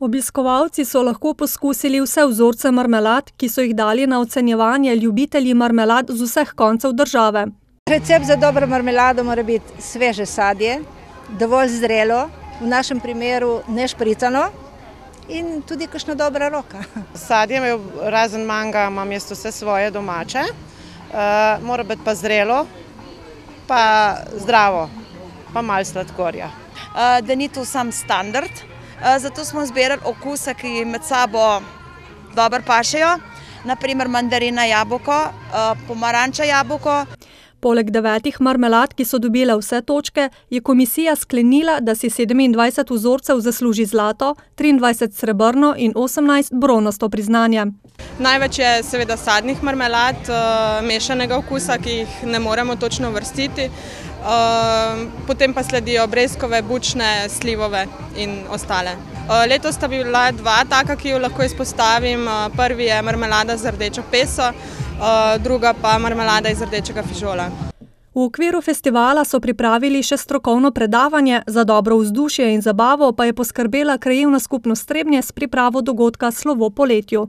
Obiskovalci so lahko poskusili vse vzorce marmelad, ki so jih dali na ocenjevanje ljubitelji marmelad z vseh koncev države. Recept za dobro marmelado mora biti sveže sadje, dovolj zrelo, v našem primeru nešpricano in tudi kakšna dobra roka. Sadje, razen manga, imam jaz vse svoje domače, mora biti pa zrelo, pa zdravo, pa malo sladkorja. Da ni to sam standard, zato smo zbirali okuse, ki med sabo dobro pašejo, naprimer mandarina jabolko, pomaranča jabolko. Poleg 9 marmelad, ki so dobile vse točke, je komisija sklenila, da si 27 vzorcev zasluži zlato, 23 srebrno in 18 bronasto priznanje. Največ je seveda sadnih marmelad, mešanega okusa, ki jih ne moremo točno vrstiti. Potem pa sledijo breskove, bučne, slivove in ostale. Letos sta bila 2 taka, ki jo lahko izpostavim. Prvi je marmelada z rdečo peso, druga pa marmelada iz rdečega fižola. V okviru festivala so pripravili še strokovno predavanje, za dobro vzdušje in zabavo pa je poskrbela krajevna skupnost Trebnje s pripravo dogodka Slovo po letju.